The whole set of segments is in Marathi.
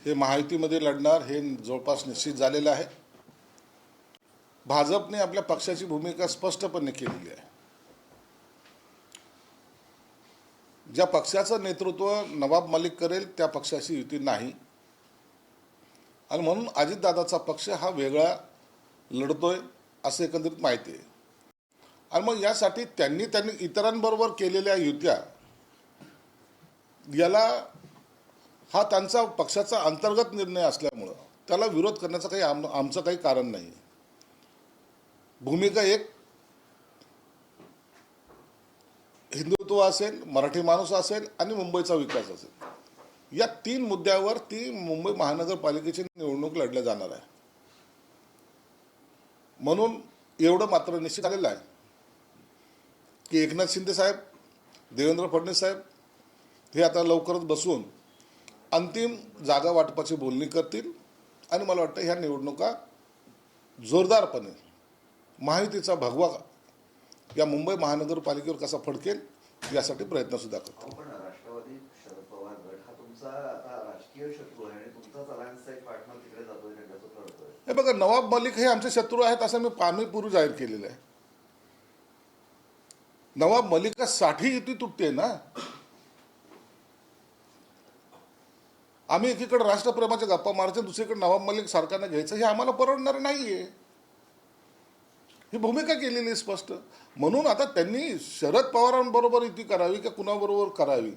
हे महायुतीमध्ये लढणार हे जवळपास निश्चित झालेलं आहे। भाजपने आपल्या पक्षाची भूमिका स्पष्टपणे केलेली आहे। ज्या पक्षाचं नेतृत्व नवाब मलिक करेल त्या पक्षाशी युती नाही, आणि म्हणून अजितदादाचा पक्ष हा वेगळा लढतोय असं एकंदरीत माहिती आहे। आणि मग यासाठी त्यांनी इतरांबरोबर केलेल्या युत्या याला हा त्यांचा पक्षाचा अंतर्गत निर्णय असल्यामुळं त्याला विरोध करण्याचं काही आमचं काही कारण नाही। भूमिका एक हिंदुत्व असेल, मराठी माणूस असेल आणि मुंबईचा विकास असेल, या 3 मुद्द्यावर ती मुंबई महानगरपालिकेची निवडणूक लढल्या जाणार आहे। म्हणून एवढं मात्र निश्चित झालेलं आहे की एकनाथ शिंदे साहेब, देवेंद्र फडणवीस साहेब हे आता लवकरच बसून अंतिम जागा वाटपाची बोलणी करतील, आणि मला वाटतं ह्या निवडणुका जोरदारपणे महायुतीचा भगवा या मुंबई महानगरपालिकेवर कसा फडकेल यासाठी प्रयत्न सुद्धा करतील। पण राष्ट्रवादी शरद पवार गट हा तुमचा आता राजकीय शत्रू आहे आणि तुमचाच अलायन्सचा एक पार्टनर तिकडे जातोय, त्यांच्याचं कळतोय। हे बघा, नवाब मलिक हे आमचे शत्रू आहेत असं आम्ही पूर्वी जाहीर केलेलं आहे। नवाब मलिकासाठी युती तुटते ना। आम्ही एकीकडे राष्ट्रप्रेमाच्या गप्पा मारायचे, दुसरीकडे नवाब मलिक सरकारने घ्यायचं, हे आम्हाला परवडणार नाहीये। ही भूमिका केलेली स्पष्ट। म्हणून आता त्यांनी शरद पवारांबरोबर युती करावी की कुणाबरोबर करावी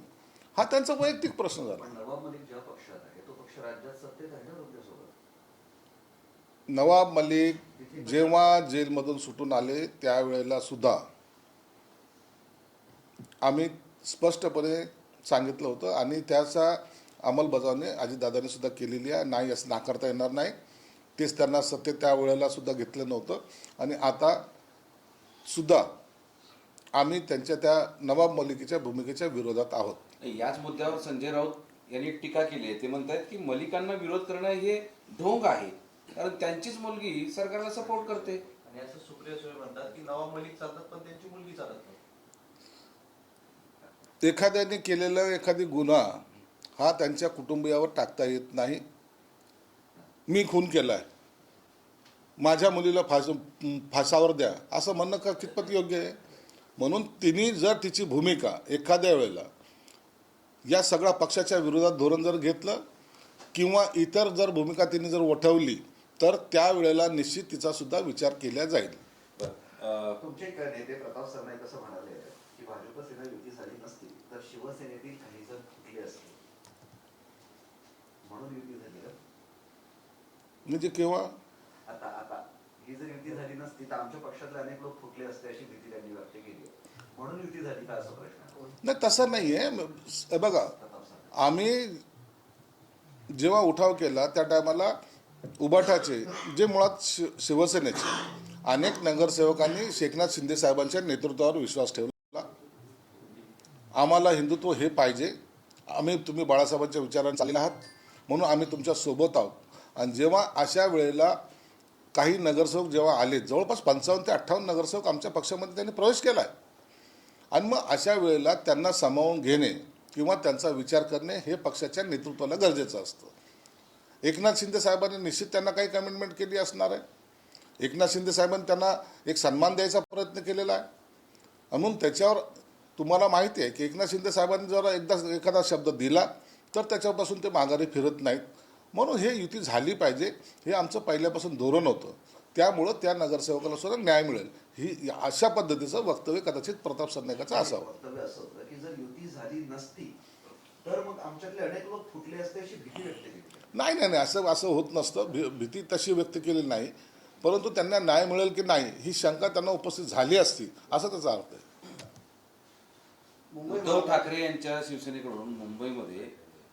हा त्यांचा वैयक्तिक प्रश्न झाला। नवाब मलिक ज्या पक्षात आहे तो पक्ष राज्यात सत्तेत आहे ना तुमच्यासोबत। नवाब मलिक जेव्हा जेलमधून सुटून आले त्यावेळेला सुद्धा आम्ही स्पष्टपणे सांगितलं होतं, आणि त्याचा अंमलबजावणी अजितदादांनी सुद्धा केलेली आहे, नाही असं नाकारता येणार नाही। तेच त्यांना सत्तेत त्यावेळेला सुद्धा घेतलं नव्हतं, आणि आता सुद्धा आम्ही त्यांच्या त्या नवाब मलिकच्या भूमिकेच्या विरोधात आहोत। याच मुद्द्यावर संजय राऊत यांनी टीका केली आहे। ते म्हणतात की मलिकांना विरोध करणं हे ढोंग आहे, कारण त्यांचीच मुलगी सरकारला सपोर्ट करते। आणि असं सुप्रिया सुळे म्हणतात की नवाब मलिक चालतात पण त्यांची मुलगी चालत नाही। एखाद्याने केलेला एखादी गुन्हा हा त्यांच्या कुटुंबियावर टाकता येत नाही। मी खून केलाय, माझ्या मुलीला फासावर द्या असं म्हणणं का कितपत योग्य आहे? म्हणून तिने जर तिची भूमिका एखाद्या वेळेला या सगळ्या पक्षाच्या विरोधात धोरण जर घेतलं किंवा इतर जर भूमिका तिने जर वठवली तर त्यावेळेला निश्चित तिचा सुद्धा विचार केला जाईल। तुमचे नेते प्रताप सरनाईक असं म्हणाले की भाजप सेना युती झाली नसती तर शिवसेनेतील काही जण फुटले असते, म्हणून युती झाली का? म्हणजे केव्हा? आता आता ही जर युती झाली नसती तर आमच्या पक्षातले अनेक लोक फुटले असते अशी भीती त्यांनी व्यक्त केली, म्हणून युती झाली का असा प्रश्न आहे। नाही, तसं नाही आहे। बघा, आम्ही जेव्हा उठाव केला त्या टायमाला उबाठाचे जे मुळात शिवसेनेचे अनेक नगरसेवकांनी एकनाथ शिंदे साहेबांच्या नेतृत्वावर विश्वास ठेवला। आम्हाला हिंदुत्व हे पाहिजे, तुम्ही बाळासाहेबांच्या विचारांनी चालले आहात म्हणून आम्ही तुमच्या सोबत आहोत। आणि जेव्हा अशा वेळेला काही नगरसेवक जेव्हा आले, जवळपास 55 ते 58 नगरसेवक आमच्या पक्षामध्ये त्यांनी प्रवेश केला आहे, आणि मग अशा वेळेला त्यांना सामावून घेणे किंवा त्यांचा विचार करणे हे पक्षाच्या नेतृत्वाला गरजेचं असतं। एकनाथ शिंदे साहेबांनी निश्चित त्यांना काही कमिटमेंट केली असणार आहे। एकनाथ शिंदे साहेबांनी त्यांना एक सन्मान द्यायचा प्रयत्न केलेला आहे, म्हणून त्याच्यावर तुम्हाला माहिती आहे की एकनाथ शिंदे साहेबांनी जर एखादा शब्द दिला तर त्याच्यापासून ते माघारी फिरत नाहीत। म्हणून हे युती झाली पाहिजे हे आमचं पहिल्यापासून धोरण होतं, त्यामुळं त्या नगरसेवकाला सुद्धा न्याय मिळेल ही अशा पद्धतीचं वक्तव्य कदाचित प्रताप सरनाईकाचं असावं। वक्तव्य असं होतं की जर युती झाली नसती तर मग आमच्यातले अनेक लोक फुटले असते अशी भीती व्यक्त केली। नाही, असं होत नसतं। भीती तशी व्यक्त केलेली नाही, परंतु त्यांना न्याय मिळेल की नाही ही शंका त्यांना उपस्थित झाली असती असा त्याचा अर्थ आहे। उद्धव ठाकरे यांच्या शिवसेनेकडून मुंबईमध्ये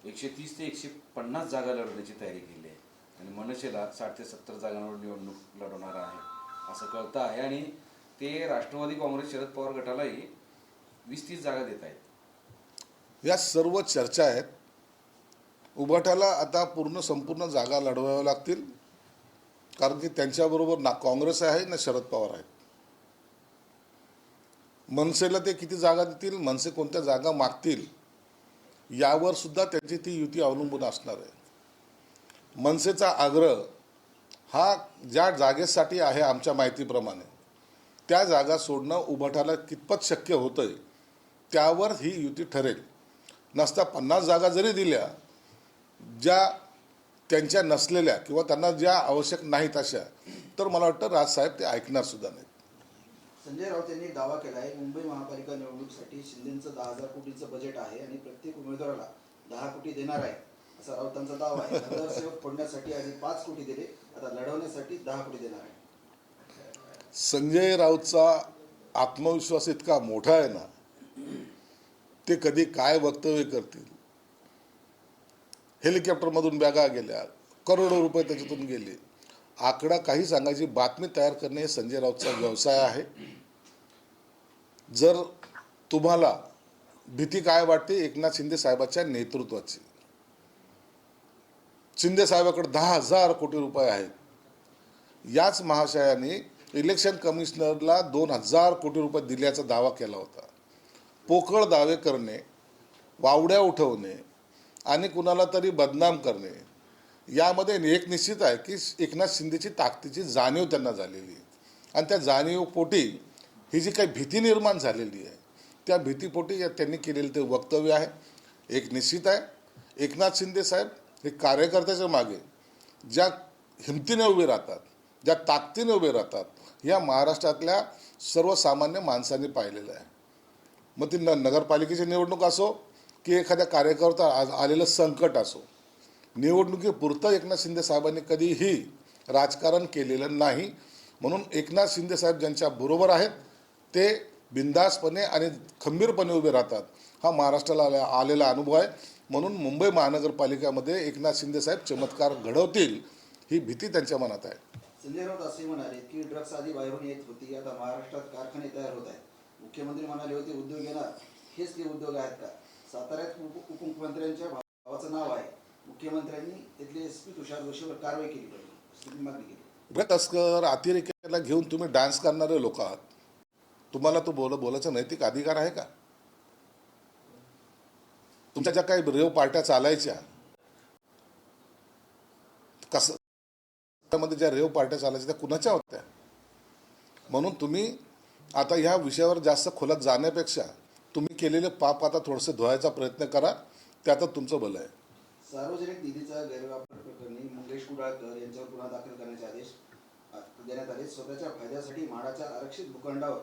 130 ते 150 जागा लढण्याची तयारी केली आहे, आणि मनसेला 60 ते 70 जागांवर निवडणूक लढवणार आहे असं कळतं आहे, आणि ते राष्ट्रवादी काँग्रेस शरद पवार गटालाही 20-30 जागा देत आहेत। या सर्व चर्चा आहेत। उभाटाला आता संपूर्ण जागा लढवाव्या लागतील, कारण की त्यांच्याबरोबर ना काँग्रेस आहे ना शरद पवार आहेत। मनसेला ते किती जागा देतील, मनसे कोणत्या जागा मागतील यावर सुद्धा त्यांची ती युती अवलंबून असणार आहे। मनसेचा आग्रह हा ज्या जागेसाठी आहे आमच्या माहितीप्रमाणे, त्या जागा सोडणं उभाटाला कितपत शक्य होतंय त्यावर ही युती ठरेल. नसता 50 जागा जरी दिल्या, ज्या त्यांच्या नसलेल्या किंवा त्यांना ज्या आवश्यक नाहीत अशा, तर मला वाटतं राजसाहेब ते ऐकणार सुद्धा नाहीत. संजय राऊत यांनी दावा केला आहे मुंबई महापालिका निवडणुकीसाठी शिंदेचं 10,000 कोटीचं बजेट आहे आणि प्रत्येक उमेदवाराला 10 कोटी देणार आहे असा राऊतांचा दावा आहे. नगरसेवक फोडण्यासाठी आधी 5 कोटी दिले, आता लढवण्यासाठी 10 कोटी देणार आहे. संजय राऊतचा आत्मविश्वास इतका मोठा आहे ना, ते कधी काय वक्तव्य करतील. हेलिकॉप्टरमधून बॅगा गेल्या, करोडो रुपये त्याच्यातून गेले. आकडा काही सांगायची बातमी तयार करणे हे संजय राऊतचा व्यवसाय आहे. जर तुम्हाला भीती काय वाटते एकनाथ शिंदे साहेबांच्या नेतृत्वाची, शिंदे साहेबांकडे 10,000 कोटी रुपये आहेत. याच महाशयाने इलेक्शन कमिशनरला 2,000 कोटी रुपये दिल्याचा दावा केला होता. पोकळ दावे करणे, वावड्या उठवणे आणि कुणाला तरी बदनाम करणे, यामध्ये एक निश्चित आहे की एकनाथ शिंदेची ताकदीची जाणीव त्यांना झालेली आहे. आणि त्या जाणीवपोटी ही जी काही भीती निर्माण झालेली आहे, त्या भीतीपोटी त्यांनी केलेलं ते वक्तव्य आहे. एक निश्चित आहे, एकनाथ शिंदे साहेब हे कार्यकर्त्याच्या मागे ज्या हिमतीने उभे राहतात, ज्या ताकदीने उभे राहतात, या महाराष्ट्रातल्या सर्वसामान्य माणसांनी पाहिलेलं आहे. मग ती नगरपालिकेची निवडणूक असो की एखाद्या कार्यकर्ता आलेलं संकट असो, निवडणुकीपुरतं एकनाथ शिंदे साहेबांनी कधीही राजकारण केलेलं नाही. म्हणून एकनाथ शिंदे साहेब ज्यांच्या बरोबर आहेत ते बिनधास्तपणे आणि खंबीरपणे उभे राहतात. हा महाराष्ट्राला आलेला अनुभव आहे. म्हणून मुंबई महानगरपालिकेमध्ये एकनाथ शिंदे साहेब चमत्कार घडवतील ही भीती त्यांच्या मनात आहे. संजय राऊत असे म्हणाले की ड्रग्स आधी बाहेरून येत होती, आता महाराष्ट्रात कारखाने तयार होत आहेत. मुख्यमंत्री म्हणाले होते उद्योग येणार, हेच ते उद्योग आहेत का? साताऱ्यात उपमुख्यमंत्र्यांच्या भावाचं नाव आहे. मुख्यमंत्र्यांनी तिथले एसपी तुषार जोशीवर कारवाई केली पाहिजे, मागणी केली. तस्कर अतिरेक्याला घेऊन तुम्ही डान्स करणारे लोक आहात. तुम्हाला तो बोलायचा नैतिक अधिकार आहे का? तुमच्या ज्या काही रेव पार्ट्या चालायच्या, कसं मध्ये ज्या रेव पार्ट्या चालायच्या त्या कुणाच्या होत्या? म्हणून तुम्ही आता ह्या विषयावर जास्त खोलात जाण्यापेक्षा तुम्ही केलेले पाप आता थोडंसं धुवायचा प्रयत्न करा, त्यातच तुमचं भलं आहे. सार्वजनिक निधीचा गैरवापर प्रकरणी मंगेश कुडाळकर यांच्यावर गुन्हा दाखल करण्याचे आदेश देण्यात आले. स्वतःच्या फायद्यासाठी म्हाडाच्या आरक्षित भूखंडावर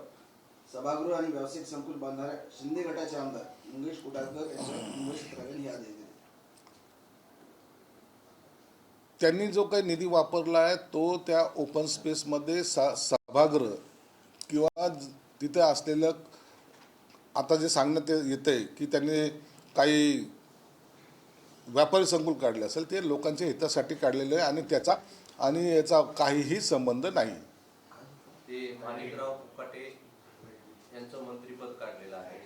सभागृह आणि व्यावसायिक संकुल बांधणाऱ्या शिंदे गटाचे आमदार मंगेश कुडाळकर यांच्यावर मुंबई सत्राने हे आदेश दिले. त्यांनी जो काही निधी वापरला आहे तो त्या ओपन स्पेसमध्ये सभागृह किंवा तिथे असलेलं, आता जे सांगण्यात येते की त्यांनी काही व्यापारी संकुल काढले असेल, ते लोकांच्या हितासाठी काढलेलं आहे आणि त्याचा आणि याचा काहीही संबंध नाही. ते माणिकराव कोकाटे यांचं मंत्रिपद काढलेलं आहे,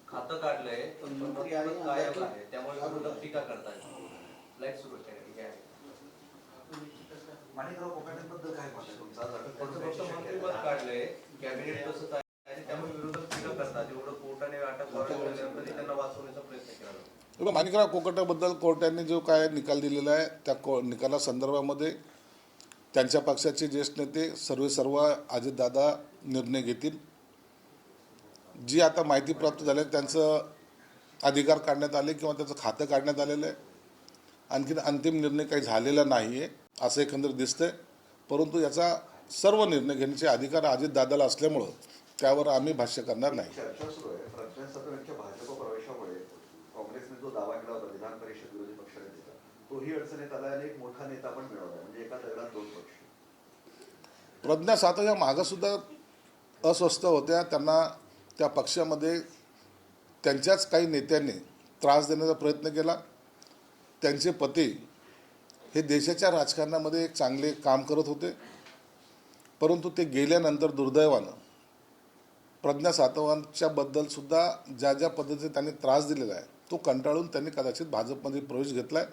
खातं काढलंय पण मंत्रिपद गायब आहे. त्यामुळे विरोधक टीका करतात. लाईट सुरू आहे. माणिकराव कोकाटेंबद्दल काय मत आहे तुमचं? त्यांचं फक्त मंत्रिपद काढलंय, कॅबिनेट तसंच आहे आणि त्यामुळे विरोधक टीका करतात. एवढं कोर्टाने अटक वॉरंट त्यांना वाचवण्याचा प्रयत्न केला जातो. माणिकराव कोकाटेबद्दल कोर्टाने जो काय निकाल दिलेला आहे त्या निकालासंदर्भामध्ये त्यांच्या पक्षाचे ज्येष्ठ नेते सर्व अजितदादा निर्णय घेतील. जी आता माहिती प्राप्त झाली त्यांचं अधिकार काढण्यात आले किंवा त्याचं खातं काढण्यात आलेलं आहे. आणखीन अंतिम निर्णय काही झालेला नाही आहे असं एकंदर दिसतंय. परंतु याचा सर्व निर्णय घेण्याचे अधिकार अजितदादाला असल्यामुळं त्यावर आम्ही भाष्य करणार नाही. चर्चा सुरू आहे. प्रज्ञा सातव यांच्या भाजप प्रवेशामुळे काँग्रेसने जो दावा केला होता विधान परिषद विरोधी पक्षनेत्याचा, तोही अडचणीत आला आणि एक मोठा नेता पण मिळवला. म्हणजे एका दगडात दोन पक्ष. प्रज्ञा सातव या मागं सुद्धा अस्वस्थ होत्या. त्यांना त्या पक्षामध्ये त्यांच्याच काही नेत्यांनी त्रास देण्याचा प्रयत्न केला. त्यांचे पती हे देशाच्या राजकारणामध्ये एक चांगले काम करत होते, परंतु ते गेल्यानंतर दुर्दैवानं प्रज्ञा सातवांच्या बद्दल सुद्धा ज्या पद्धतीने त्यांनी त्रास दिलेला आहे तो कंटाळून त्यांनी कदाचित भाजपमध्ये प्रवेश घेतला आहे.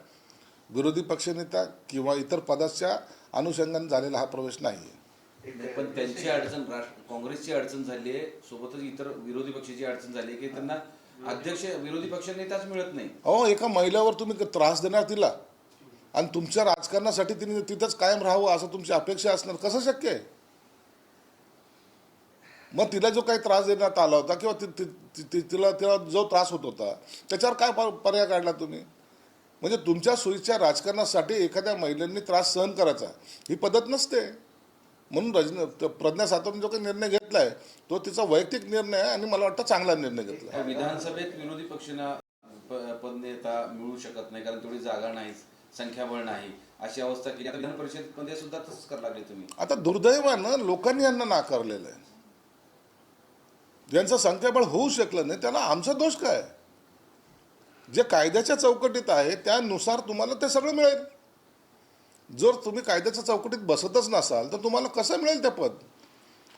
विरोधी पक्षनेता किंवा इतर पदाच्या अनुषंगाने झालेला हा प्रवेश नाही आहे. पण त्यांची अडचण काँग्रेसची अडचण झाली आहे, सोबतच इतर विरोधी पक्षाची अडचण झाली आहे की त्यांना अध्यक्ष विरोधी पक्ष नेताच मिळत नाही. अहो, एका महिलेवर तुम्ही त्रास देणार तिला आणि तुमच्या राजकारणासाठी तिने तिथंच कायम राहावं असं तुमची अपेक्षा असणार, कसं शक्य आहे? मग तिला जो काही त्रास देण्यात आला होता किंवा तिला तिला जो त्रास होत होता त्याच्यावर काय पर्याय काढला तुम्ही? म्हणजे तुमच्या सोयीच्या राजकारणासाठी एखाद्या महिलांनी त्रास सहन करायचा ही पद्धत नसते. म्हणून प्रज्ञा सातवने जो काही निर्णय घेतलाय तो तिचा वैयक्तिक निर्णय आहे आणि मला वाटतं चांगला निर्णय घेतला. विधानसभेत विरोधी पक्षांना पदनेता मिळू शकत नाही कारण तेवढी जागा नाही, संख्याबळ नाही, अशी अवस्था केली. आता विधान परिषदेमध्ये सुद्धा तसंच करायला लागले तुम्ही. आता दुर्दैवानं लोकांनी यांना नाकारलेलं आहे. ज्यांचं संख्याबळ होऊ शकलं नाही त्याला आमचा दोष काय? जे कायद्याच्या चौकटीत आहे त्यानुसार तुम्हाला ते सगळं मिळेल. जर तुम्ही कायद्याच्या चौकटीत बसतच नसाल तर तुम्हाला कसं मिळेल ते पद?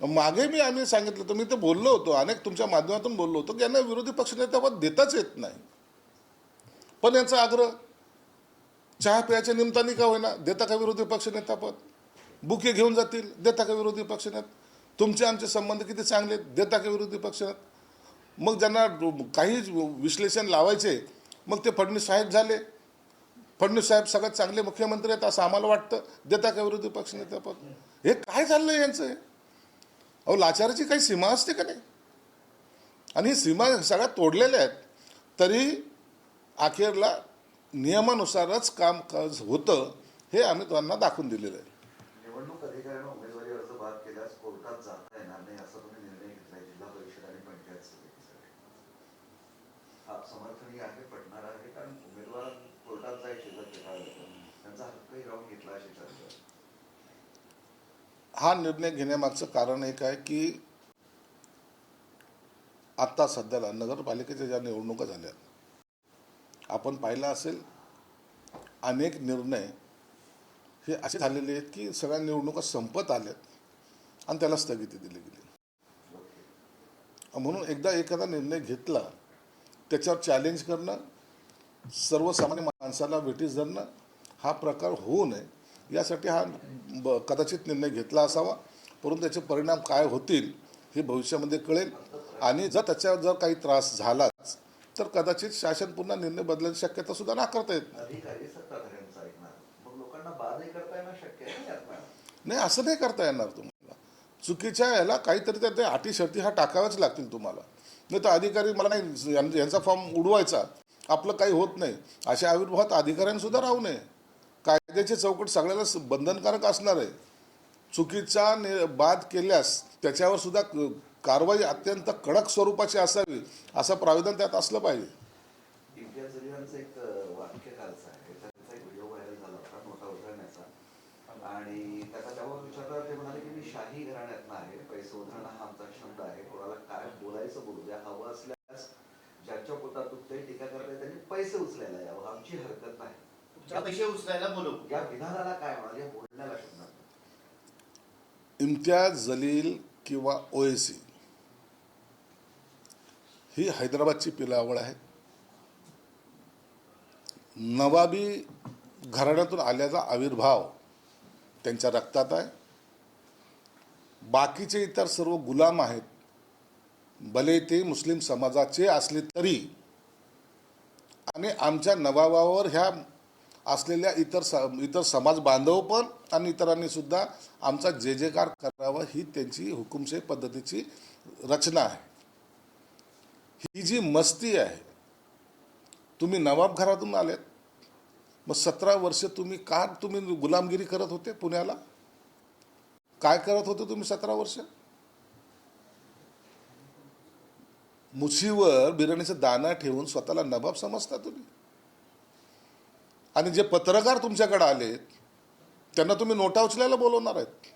मागे आम्ही सांगितलं तर मी ते बोललो होतो, अनेक तुमच्या माध्यमातून बोललो होतो की यांना विरोधी पक्षनेता पद देताच येत नाही. पण यांचा आग्रह चहा प्यायच्या निमित्ताने का होईना देता का विरोधी पक्षनेता पद? बुके घेऊन जातील देता का विरोधी पक्षनेता? तुमचे आमचे संबंध किती चांगले देता का विरोधी पक्षनेता? मग ज्यांना काही विश्लेषण लावायचे मग ते फडणवीस साहेब झाले. फडणवीस साहेब सगळ्यात चांगले मुख्यमंत्री आहेत असं आम्हाला वाटतं, देता का विरोधी पक्षनेता पद? हे काय चाललंय यांचं? अहो, लाचाराची काही सीमा असते का नाही? आणि ही सीमा सगळ्या तोडलेल्या आहेत. तरी अखेरला नियमानुसारच काम होतं हे आम्ही त्यांना दाखवून दिलेलं आहे. निवडणूक अधिकाऱ्यांना उमेदवारी अर्ज बाद केल्यास कोर्टात जाता येणार नाही असा तुम्ही निर्णय घेतलाय जिल्हा परिषद आणि पंचायत समितीसाठी. हा समर्थनीय आहे, पटणार आहे, कारण उमेदवार कोर्टात जायचे जर ते काय त्यांचा हक्कही राहून घेतला अशी चर्चा. हा निर्णय घेण्यामागचं कारण एक आहे की आता सध्याला नगरपालिकेच्या ज्या निवडणुका झाल्या आपण पाहिलं असेल अनेक निर्णय हे असे झालेले आहेत की सगळ्या निवडणुका संपत आल्यात आणि त्याला स्थगिती दिली गेली. म्हणून एकदा एखादा निर्णय घेतला त्याच्यावर चॅलेंज करणं, सर्वसामान्य माणसाला वेठीस धरणं हा प्रकार होऊ नये यासाठी हा कदाचित निर्णय घेतला असावा. परंतु त्याचे परिणाम काय होतील हे भविष्यामध्ये कळेल आणि जर त्याच्यावर जर काही त्रास झालाच तर कदाचित शासन पुन्हा निर्णय बदलायची शक्यता सुद्धा नाकारता येत नाही. अधिकारी सत्ताधाऱ्यांचा ऐकणार मग लोकांना बादही करता येणं शक्य आहे ना यात? नाही, असं नाही करता येणार तुम्हाला. चुकीच्या याला काहीतरी त्या अटी शर्ती हा टाकाव्याच लागतील तुम्हाला. नाही तर अधिकारी मला नाही यांचा फॉर्म उडवायचा आपलं काही होत नाही अशा आविर्भावात अधिकाऱ्यांसुद्धा राहू नये. कायद्याची चौकट सगळ्याला बंधनकारक असणार आहे. चुकीचा बाद केल्यास त्याच्यावर सुद्धा कारवाई अत्यंत कडक स्वरूपाची असावी असं प्राविधान त्यात असलं पाहिजे. इम्तियाज जलीलांचं एक वाक्य कालचं आहे, त्यांचा एक व्हिडिओ व्हायरल झाला होता नोटा उधळण्याचा आणि त्यावर विचारल्यावर ते म्हणाले की मी शाही घराण्यातनं आहे, पैसे उधळणं हा आमचा छंद आहे, कोणाला काय बोलायचं बोलू द्या, हवं असल्यास ज्यांच्या पोटात दुखतंय टीका करताय त्यांनी पैसे उचलायला यावं, आमची हरकत नाही. पैसे उचलायला बोलू. या विधानाला काय म्हणाल, या बोलण्याला शब्दात? इम्तियाज जलील किंवा ओएसी ही हैदराबादची पिलावळ आहे. नवाबी घराण्यातून आल्याचा आविर्भाव त्यांच्या रक्तात आहे. बाकीचे इतर सर्व गुलाम आहेत, भले ते मुस्लिम समाजाचे असले तरी. आणि आमच्या नवाबावर ह्या असलेल्या इतर समाज बांधव पण आणि इतरांनी सुद्धा आमचा जे जेकार करावा ही त्यांची हुकुमशाही पद्धतीची रचना आहे. ही जी मस्ती आहे, तुम्ही नवाब घरातून आलेत, मग 17 वर्ष तुम्ही गुलामगिरी करत होते पुण्याला? काय करत होते तुम्ही 17 वर्ष? मुछीवर बिर्याणीचं दाणा ठेवून स्वतःला नवाब समजता तुम्ही. आणि जे पत्रकार तुमच्याकडे आलेत त्यांना तुम्ही नोटा उचलायला बोलवणार आहेत.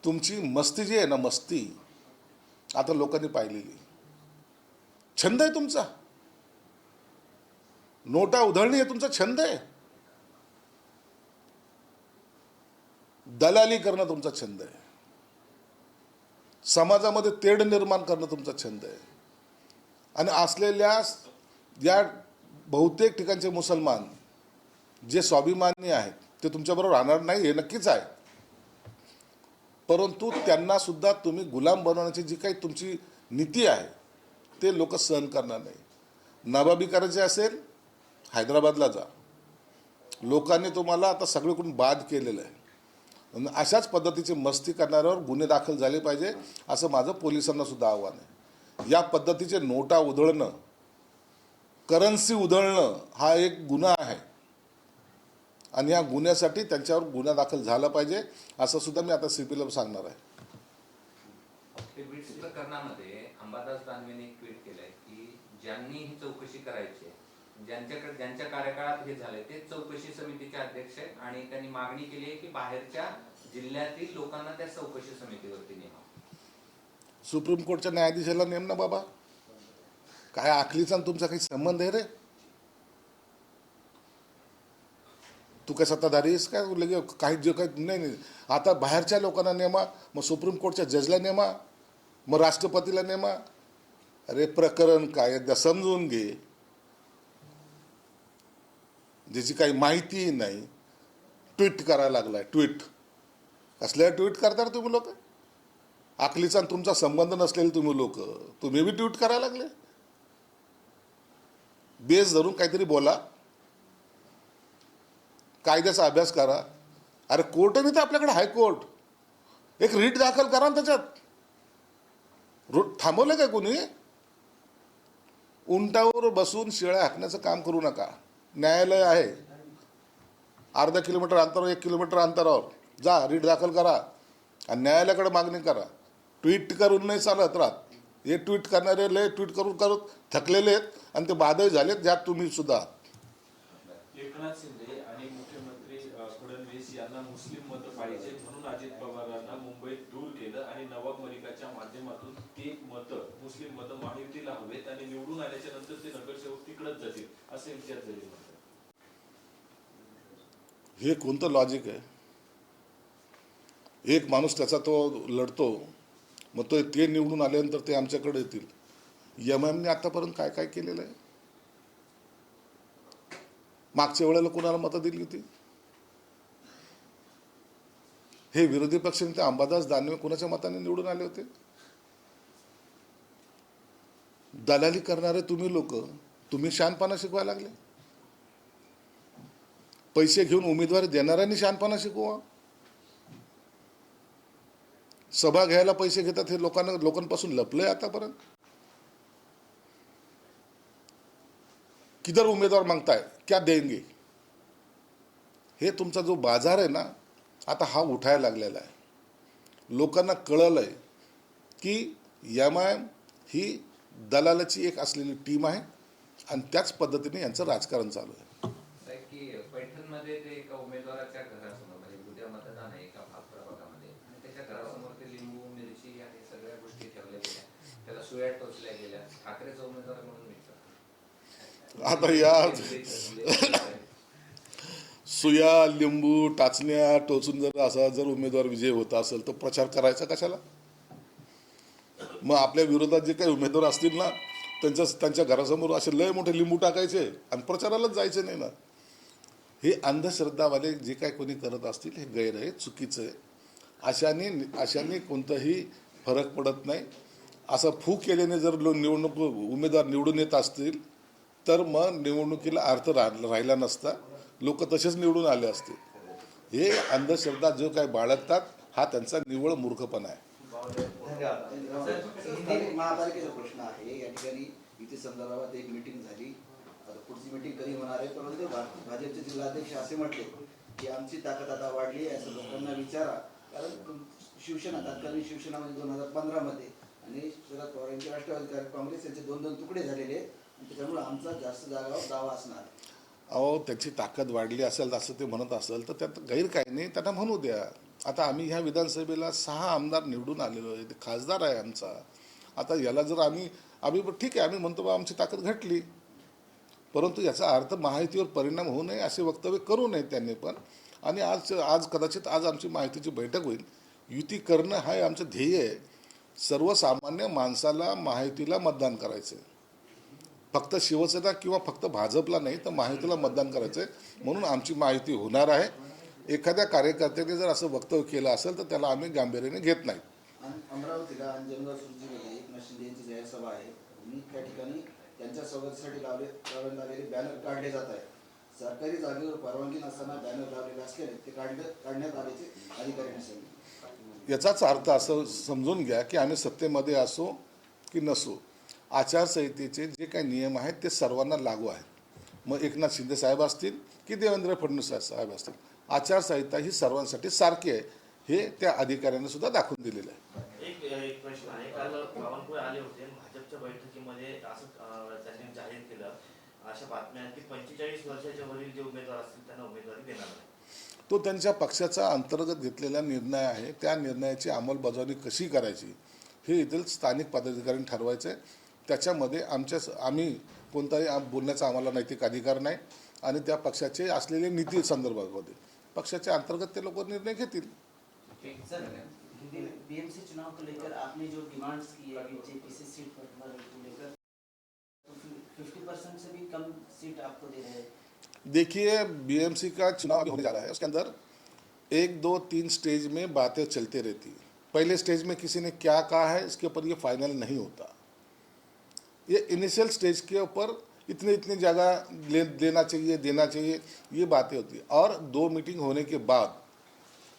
तुमची मस्ती जी आहे ना, मस्ती आता लोकांनी पाहिलेली. छंद आहे तुमचा, नोटा उधळणी हे तुमचा छंद आहे. दलाली करणं तुमचा छंद आहे. समाजामध्ये तेढ निर्माण करणं तुमचा छंद आहे. आणि असलेल्या या बहुतेक ठिकाणचे मुसलमान जे स्वाभिमानी आहेत ते तुमच्याबरोबर राहणार नाही हे नक्कीच आहे. परंतु त्यांना सुद्धा तुम्ही गुलाम बनवण्याची जी काही तुमची नीती आहे ते लोक सहन करणार नाही. नवाबी करायचे असेल हैदराबादला जा. लोकांनी तुम्हाला आता सगळीकडून बाद केलेलं आहे. आणि अशाच पद्धतीची मस्ती करणाऱ्यावर गुन्हे दाखल झाले पाहिजे असं माझं पोलिसांना सुद्धा आव्हान आहे. या पद्धतीचे नोटा उधळणं, करन्सी उधळणं हा एक गुन्हा आहे आणि या गुन्ह्यासाठी त्यांच्यावर गुन्हा दाखल झाला पाहिजे असं सुद्धा मी आता CP ला सांगणार आहे. ते बीड प्रकरणामध्ये अंबादास दानवेने एक ट्विट केलंय की ज्यांनी ही चौकशी करायची आहे, ज्यांच्या कार्यकाळात हे झालंय ते चौकशी समितीचे अध्यक्ष आहेत आणि त्यांनी मागणी केली आहे की बाहेरच्या जिल्ह्यातील लोकांना त्या चौकशी समितीवरती नेमा. सुप्रीम कोर्टच्या न्यायाधीशाला नेम ना बाबा. काय आखलीचा आणि तुमचा काही संबंध आहे रे? तू काय सत्ताधारी आहेस काय? लगे काही जे काही नाही. आता बाहेरच्या लोकांना नेमा, मग सुप्रीम कोर्टच्या जजला नेमा, मग राष्ट्रपतीला नेमा. अरे प्रकरण काय एकदा समजून घे. ज्याची काही माहिती नाही ट्विट करायला लागलाय. ट्विट कसल्या ट्विट करता तुम्ही लोक? आखलीचा आणि तुमचा संबंध नसलेले तुम्ही लोक, तुम्ही बी ट्विट करायला लागले. बेस धरून काहीतरी बोला, कायद्याचा अभ्यास करा. अरे कोर्ट नाही तर आपल्याकडे हायकोर्ट, एक रीट दाखल करा ना त्याच्यात. थांबवलं काय कोणी? उंटावर बसून शेळ्या हाकण्याचं काम करू नका. न्यायालय आहे अर्धा किलोमीटर अंतरावर, 1 किलोमीटर अंतरावर. जा रीट दाखल करा आणि न्यायालयाकडे मागणी करा. ट्विट करून नाही चालत राहत. हे ट्विट करणारे लय ट्विट करून करून थकलेले आहेत आणि ते बाधळ झालेत, ज्यात तुम्ही सुद्धा. एकनाथ शिंदे आणि मुख्यमंत्री फडणवीस यांना मुस्लिम मतं पाहिजे म्हणून अजित पवारांना मुंबईत दूर केलं आणि नवाब मलिकाच्या माध्यमातून ते मतं, मुस्लिम मतं महायुतीला हवेत आणि निवडून आल्याच्या नंतर ते नगरसेवक तिकडच जातील असे विचार झाले म्हणतात. हे कोणतं लॉजिक आहे? एक माणूस त्याचा तो लढतो, मग तो ते निवडून आल्यानंतर ते आमच्याकडे येतील. MIMने आतापर्यंत काय काय केलेलं आहे? मागच्या वेळेला कोणाला मतं दिली होती? हे विरोधी पक्षनेते अंबादास दानवे कोणाच्या मताने निवडून आले होते? दलाली करणारे तुम्ही लोक, तुम्ही शहाणपणा शिकवायला लागले. पैसे घेऊन उमेदवारी देणाऱ्यांनी शहाणपणा शिकवा. सभा घ्यायला पैसे घेतात हे लोकांपासून लपलंय आतापर्यंत. किधर उमेदवार मागताय, क्या देंगे? हे तुमचा जो बाजार आहे ना, आता हा उठायला लागलेला आहे. लोकांना कळलंय की MIM ही दलालाची एक असलेली टीम आहे आणि त्याच पद्धतीने यांचं राजकारण चालू आहे. की पैठणमध्ये ते एका उमेदवाराच्या घरासमोर, म्हणजे उद्या मतदान आहे एका भाग प्रभागामध्ये, आणि त्याच्या घरासमोर ते लिंबू, मिरची आणि सगळ्या गोष्टी ठेवल्या गेल्या, त्याला सुया टोचल्या गेल्या. ठाकरेचा उमेदवार म्हणून विचार. आता या सुया, लिंबू, टाचण्या टोचून जर उमेदवार विजय होत असेल तर प्रचार करायचा कशाला? मग आपल्या विरोधात जे काही उमेदवार असतील ना, त्यांच्या घरासमोर असे लय मोठे लिंबू टाकायचे आणि प्रचारालाच जायचे नाही ना. हे अंधश्रद्धावाले जे काही कोणी करत असतील हे गैर आहे, चुकीचं आहे. अशाने कोणताही फरक पडत नाही. असं फू केल्याने जर उमेदवार निवडून येत असतील तर मग निवडणुकीला अर्थ राहिला नसता. लोक तसेच निवडून आले असते. हे अंधश्रद्धा जो काही बाळगतात हा त्यांचा निव्वळ मूर्खपणा आहे. हिंदी महापालिकेचा प्रश्न आहे. या ठिकाणी युती संदर्भात एक मीटिंग झाली. आता पुढची मीटिंग कधी होणार आहे? परंतु भाजपचे जिल्हाध्यक्ष असे म्हटले की आमची ताकद आता वाढली आहे असं लोकांना विचारा. कारण शिवसेना, तत्कालीन शिवसेना म्हणजे 2015 मध्ये आणि शरद पवार यांचे राष्ट्रवादी काँग्रेस यांचे 2-2 तुकडे झालेले आणि त्याच्यामुळे आमचा जास्त जागावर दावा असणार. अहो त्याची ताकद वाढली असेल असं ते म्हणत असेल तर त्यात गैर काही नाही, त्यांना म्हणू द्या. आता आम्ही ह्या विधानसभेला 6 आमदार निवडून आलेलो आहे, ते खासदार आहे आमचा. आता याला जर आम्ही ठीक आहे, आम्ही म्हणतो बा आमची ताकद घटली, परंतु याचा अर्थ महायुतीवर परिणाम होऊ नये असे वक्तव्य करू नये त्यांनी पण. आणि आज कदाचित आमची महायुतीची बैठक होईल. युती करणं हा आमचं ध्येय आहे. सर्वसामान्य माणसाला महायुतीला मतदान करायचं आहे. फक्त शिवसेना किंवा फक्त भाजपला नाही तर महायुतीला मतदान करायचं आहे. म्हणून आमची महायुती होणार आहे. एखाद्या कार्यकर्त्याने जर असं वक्तव्य केलं असेल तर त्याला आम्ही गांभीर्याने घेत नाही. अमरावतीला अंजनगाव सुर्जीमध्ये एकनाथ शिंदे यांची जाहीर सभा आहे. मी त्या ठिकाणी त्यांच्या स्वागतासाठी लावण्यात आलेले बॅनर काढले जात आहेत. सरकारी जागेवर परवानगी नसताना बॅनर लावलेले असल्याने ते काढण्यात आल्याचे अधिकाऱ्यांनी सांगितले. याचाच अर्थ असं समजून घ्या की आम्ही सत्तेमध्ये असो की नसो, आचारसंहितेचे जे काही नियम आहेत ते सर्वांना लागू आहेत. मग एकनाथ शिंदे साहेब असतील की देवेंद्र फडणवीस साहेब असतील, आचारसंहिता ही सर्वांसाठी सारखी आहे हे त्या अधिकाऱ्यांनी सुद्धा दाखवून दिलेलं आहे. एक प्रश्न आहे. काल बावनकुळे आले होते आणि भाजपच्या बैठकीमध्ये असं त्यांनी जाहीर केलं, अशा बातम्या की 45 वर्षाच्या वरील जे उमेदवार असतील त्यांना उमेदवारी देणार नाही. तो त्यांच्या पक्षाचा अंतर्गत घेतलेला निर्णय आहे. त्या निर्णयाची अंमलबजावणी कशी करायची हे येथील स्थानिक पदाधिकाऱ्यांनी ठरवायचं आहे. त्याच्यामध्ये आम्ही कोणताही बोलण्याचा आम्हाला नैतिक अधिकार नाही आणि त्या पक्षाचे असलेले नीती संदर्भामध्ये पक्षाच्या अंतर्गत ते लोक निर्णय घेतील. सर, बीएमसी चुनाव को लेकर आपने जो डिमांड्स की है जेपीसी सीट पर को लेकर, तो 50% से भी कम सीट आपको दे रहे हैं. देखिए, बीएमसी का चुनाव होने जा रहा है, उसके अंदर 1, 2, 3 स्टेज में बातें चलते रहती है. पहले स्टेज में किसी ने क्या कहा है इसके ऊपर ये फाइनल नहीं होता. ये इनिशियल स्टेज के ऊपर इतनी जगह लेना चाहिए, देना चाहिए, ये बातें होती है. और 2 मीटिंग होने के बाद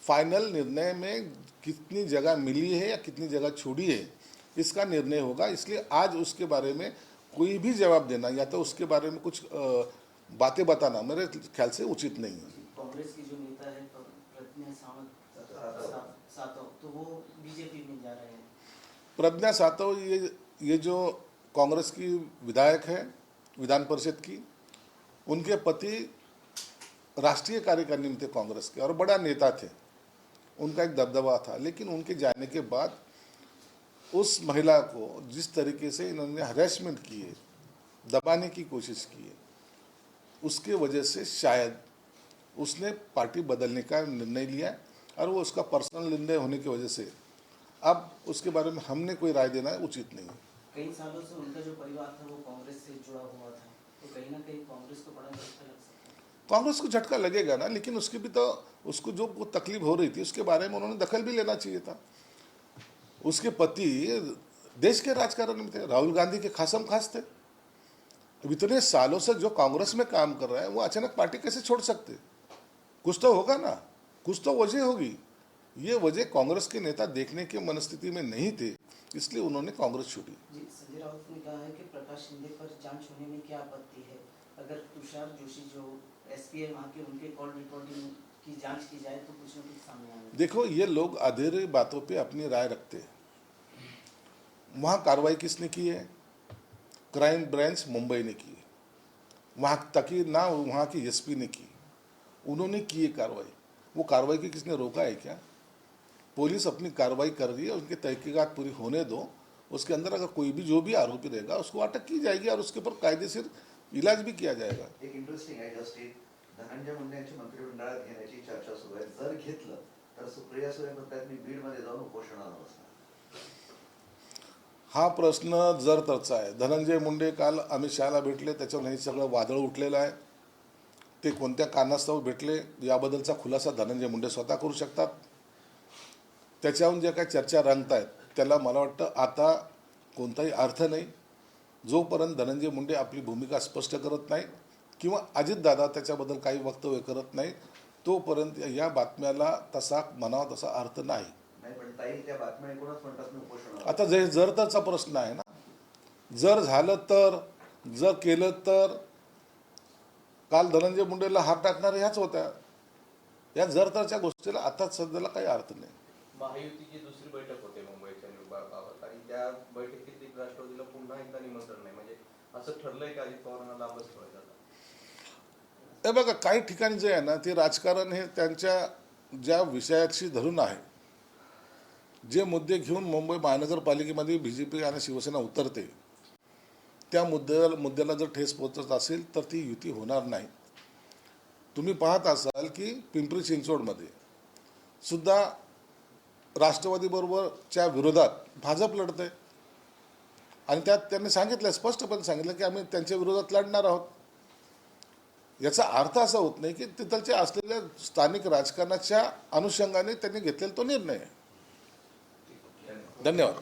फाइनल निर्णय में कितनी जगह मिली है या कितनी जगह छोड़ी है इसका निर्णय होगा. इसलिए आज उसके बारे में कोई भी जवाब देना या तो उसके बारे में कुछ बातें बताना मेरे ख्याल से उचित नहीं है. कांग्रेस की जो नेता है प्रज्ञा सातव, तो वो बीजेपी में जा रहे हैं. प्रज्ञा सातव ये जो कांग्रेस की विधायक है विधान परिषद की, उनके पति राष्ट्रीय कार्यकारिणी में थे कांग्रेस के और बड़ा नेता थे, उनका एक दबदबा था. लेकिन उनके जाने के बाद उस महिला को जिस तरीके से इन्होंने हरेसमेंट किए, दबाने की कोशिश की है, उसके वजह से शायद उसने पार्टी बदलने का निर्णय लिया और वो उसका पर्सनल निर्णय होने की वजह से अब उसके बारे में हमने कोई राय देना उचित नहीं है. कई सालों से उनका जो परिवार था वो कांग्रेस से जुड़ा हुआ था, तो कहीं ना कहीं कांग्रेस को बड़ा झटका लग सकता है. कांग्रेस को झटका लगेगा ना, लेकिन उसकी भी तो उसको जो तकलीफ हो रही थी उसके बारे में उन्होंने दखल भी लेना चाहिए था. उसके पति देश के राजकारण में थे, राहुल गांधी के खासम खास थे. अब इतने सालों से जो कांग्रेस में काम कर रहा है वो अचानक पार्टी कैसे छोड़ सकते? कुछ तो होगा ना, कुछ तो वजह होगी. ये वजह कांग्रेस के नेता देखने की मनस्थिति में नहीं थे, इसलिए उन्होंने कांग्रेस छोड़ी. जी, संजय राउत ने कहा है कि प्रकाश शिंदे पर जांच होने में क्या आपत्ति है. अगर तुषार जोशी जो एसपी है वहाँ के, उनके कॉल रिकॉर्डिंग की जांच की जाए तो कुछ न कुछ सामने आएगा. देखो, ये लोग अधेरे बातों पे अपनी राय रखते हैं. वहाँ कार्रवाई किसने की है? क्राइम ब्रांच मुंबई ने की है. वहाँ तक ही ना वहाँ की एसपी ने की, उन्होंने की है कार्रवाई. वो कार्रवाई की किसने रोका है क्या? पुलिस अपनी कार्रवाई कर रही है, उनकी तहकीकात पूरी होने दो. उसके अंदर अगर कोई भी जो भी आरोपी रहेगा उसको अटक की जाएगी और उसके ऊपर कायदेशीर इलाज भी किया जाएगा. एक इंटरेस्टिंग आहे, जस्ट एक धनंजय मुंडे यांची मंत्रिमंडळात घेण्याची चर्चा सुरू आहे. जर घेतलं तर सुप्रिया सुळे म्हणतात मी बीडमध्ये जाऊन उपोषणाला बसणार. हा प्रश्न जर तरचा आहे. धनंजय मुंडे काल अमित शहाला भेटले, त्याच्यावर हे सगळं वादळ उठलेलं आहे. ते कोणत्या कारणास्तव भेटले याबद्दलचा खुलासा धनंजय मुंडे स्वतः करू शकतात. त्याच्याहून ज्या काही चर्चा रंगत आहेत त्याला मला वाटतं आता कोणताही अर्थ नाही. जोपर्यंत धनंजय मुंडे आपली भूमिका स्पष्ट करत नाही किंवा अजितदादा त्याच्याबद्दल काही वक्तव्य करत नाही तोपर्यंत या बातम्याला तसा म्हणावा तसा अर्थ नाही. नाही, पण ताई त्या बातम्या ऐकूनच म्हणतात मी उपोषणाला. आता जर तरचा प्रश्न आहे ना. जर झालं तर, जर केलं तर, काल धनंजय मुंडेला हात टाकणारे ह्याच होत्या. या जर तरच्या गोष्टीला आता सध्याला काही अर्थ नाही. महायुतीची दुसरी बैठक होते मुंबईच्या बाबत आणि त्या बैठकीत राष्ट्रवादीला पुन्हा एकदा निमंत्रण नाही, म्हणजे असं ठरलंय का अजित पवारांना लांबच ठेवायचं? हे बघा, काही ठिकाणी जे आहे ना ते राजकारण हे त्यांच्या ज्या विषयाशी धरून आहे, जे मुद्दे घेऊन मुंबई महानगरपालिकेमध्ये बीजेपी आणि शिवसेना उतरते त्या मुद्द्याला जर ठेस पोहोचत असेल तर ती युती होणार नाही. तुम्ही पाहत असाल की पिंपरी चिंचवडमध्ये सुद्धा राष्ट्रवादीबरोबरच्या विरोधात भाजप लढते आणि त्यात त्यांनी सांगितलं, स्पष्टपणे सांगितलं की आम्ही त्यांच्या विरोधात लढणार आहोत. याचा अर्थ असा होत नाही की तिथलच्या असलेल्या स्थानिक राजकारणाच्या अनुषंगाने त्यांनी घेतलेला तो निर्णय आहे. धन्यवाद.